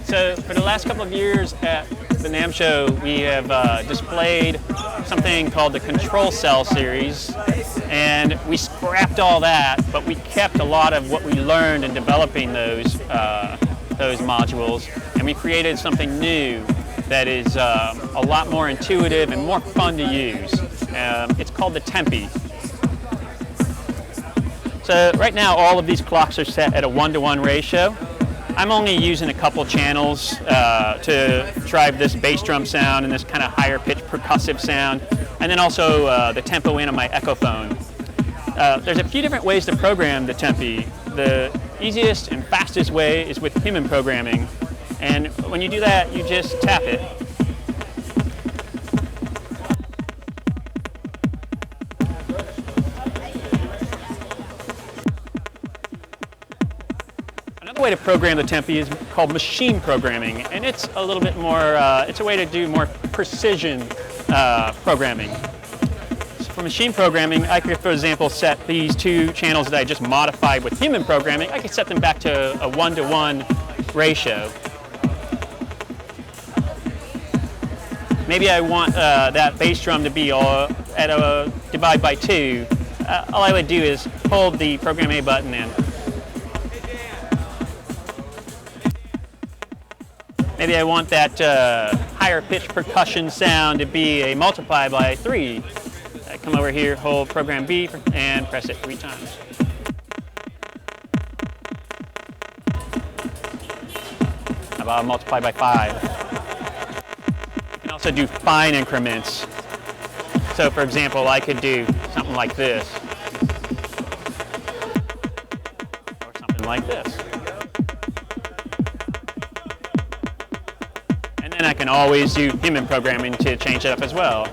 So for the last couple of years at the NAMM show, we have displayed something called the Control Cell series, and we scrapped all that, but we kept a lot of what we learned in developing those modules, and we created something new that is a lot more intuitive and more fun to use. It's called the Tempi. So right now all of these clocks are set at a 1-to-1 ratio. I'm only using a couple channels to drive this bass drum sound and this kind of higher pitched percussive sound, and then also the tempo in on my echophone. There's a few different ways to program the Tempi. The easiest and fastest way is with human programming, and when you do that, you just tap it. Another way to program the Tempi is called machine programming, and it's a little bit more, it's a way to do more precision programming. So for machine programming, I could, for example, set these two channels that I just modified with human programming, I could set them back to a 1-to-1 ratio. Maybe I want that bass drum to be at a divide by 2. All I would do is hold the Program A button and maybe I want that higher pitched percussion sound to be a multiply by 3. I come over here, hold Program B, and press it 3 times. How about multiply by 5? You can also do fine increments. So for example, I could do something like this, or something like this. And I can always do human programming to change it up as well.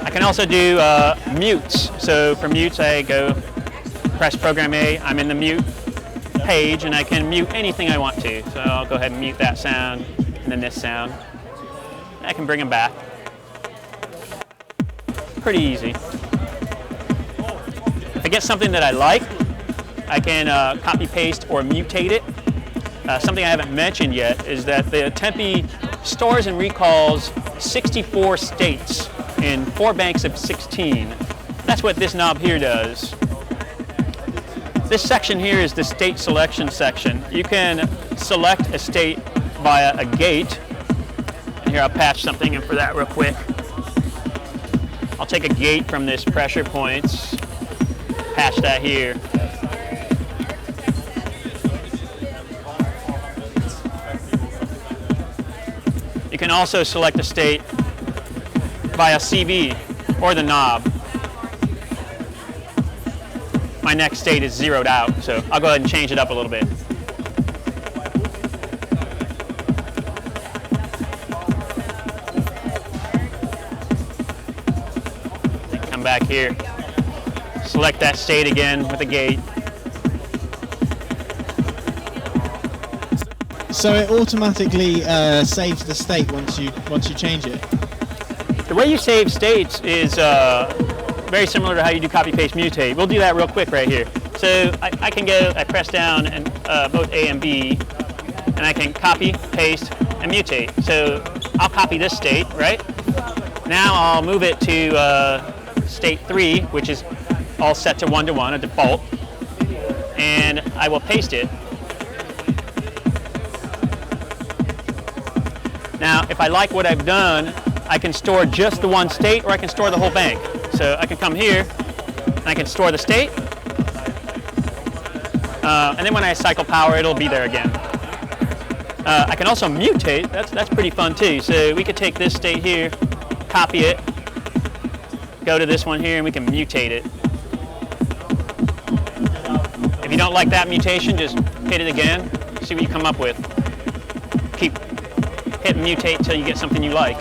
I can also do mutes. So for mutes, I go press Program A, I'm in the mute page, and I can mute anything I want to. So I'll go ahead and mute that sound, and then this sound. I can bring them back. Pretty easy. If I get something that I like, I can copy paste or mutate it. Something I haven't mentioned yet is that the Tempi stores and recalls 64 states in 4 banks of 16. That's what this knob here does. This section here is the state selection section. You can select a state via a gate. And here I'll patch something in for that real quick. I'll take a gate from this pressure points, patch that here. You can also select a state via CV or the knob. My next state is zeroed out, so I'll go ahead and change it up a little bit. Come back here, select that state again with a gate. So it automatically saves the state once you change it? The way you save states is very similar to how you do copy, paste, mutate. We'll do that real quick right here. So I can go, I press down and both A and B, and I can copy, paste, and mutate. So I'll copy this state, right? Now I'll move it to state 3, which is all set to 1-to-1, a default, and I will paste it. Now, if I like what I've done, I can store just the one state, or I can store the whole bank. So I can come here, and I can store the state, and then when I cycle power, it'll be there again. I can also mutate. That's pretty fun too. So we could take this state here, copy it, go to this one here, and we can mutate it. If you don't like that mutation, just hit it again, see what you come up with. Keep hit mutate until you get something you like.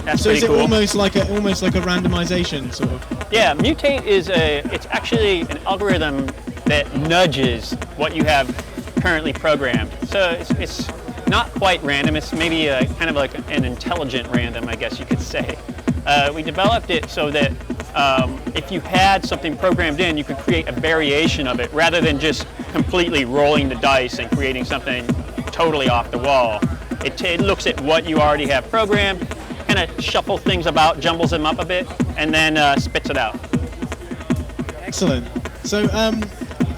That's so pretty cool. So is it almost like a randomization sort of? Yeah, mutate is it's actually an algorithm that nudges what you have currently programmed. So it's not quite random. It's maybe kind of like an intelligent random, I guess you could say. We developed it so that if you had something programmed in, you could create a variation of it rather than just completely rolling the dice and creating something totally off the wall. It looks at what you already have programmed, kind of shuffles things about, jumbles them up a bit, and then spits it out. Excellent. So,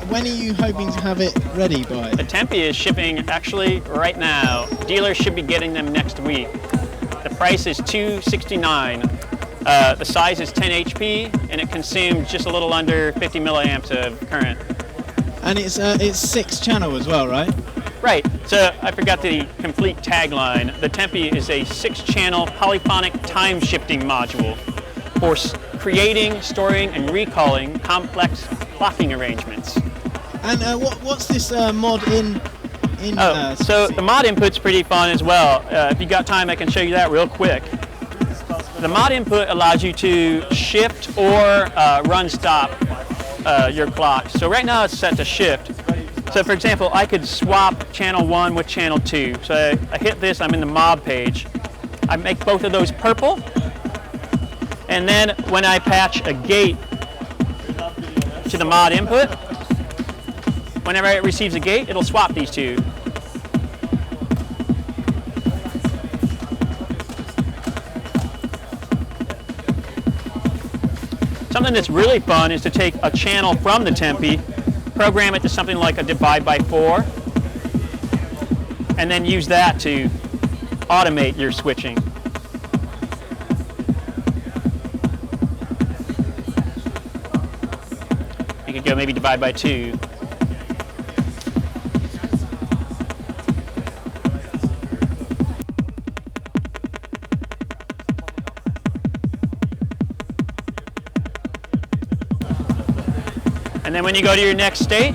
when are you hoping to have it ready by? The Tempi is shipping actually right now. Dealers should be getting them next week. The price is $269. The size is 10 HP, and it consumes just a little under 50 milliamps of current. And it's 6-channel as well, right? Right. So I forgot the complete tagline. The Tempi is a 6-channel polyphonic time-shifting module for creating, storing, and recalling complex clocking arrangements. And what's this mod in? So the mod input's pretty fun as well. If you got time, I can show you that real quick. The mod input allows you to shift or run stop your clock. So right now it's set to shift. So for example, I could swap channel 1 with channel 2. So I hit this, I'm in the mod page. I make both of those purple. And then when I patch a gate to the mod input, whenever it receives a gate, it'll swap these two. Something that's really fun is to take a channel from the Tempi, program it to something like a divide by 4, and then use that to automate your switching. You could go maybe divide by 2. And then when you go to your next state,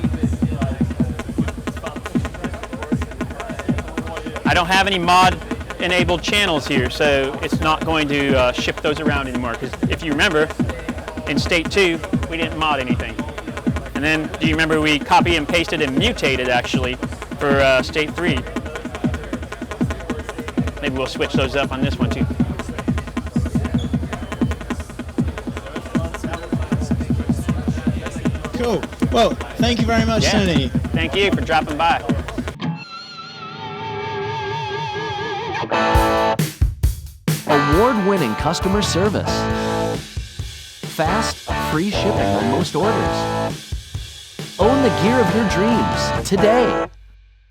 I don't have any mod enabled channels here, so it's not going to shift those around anymore. Because if you remember, in state 2, we didn't mod anything. And then, do you remember we copy and pasted and mutated actually for state 3? Maybe we'll switch those up on this one too. Cool. Well, thank you very much, Tony. Thank you for dropping by. Award-winning customer service. Fast, free shipping on most orders. Own the gear of your dreams today.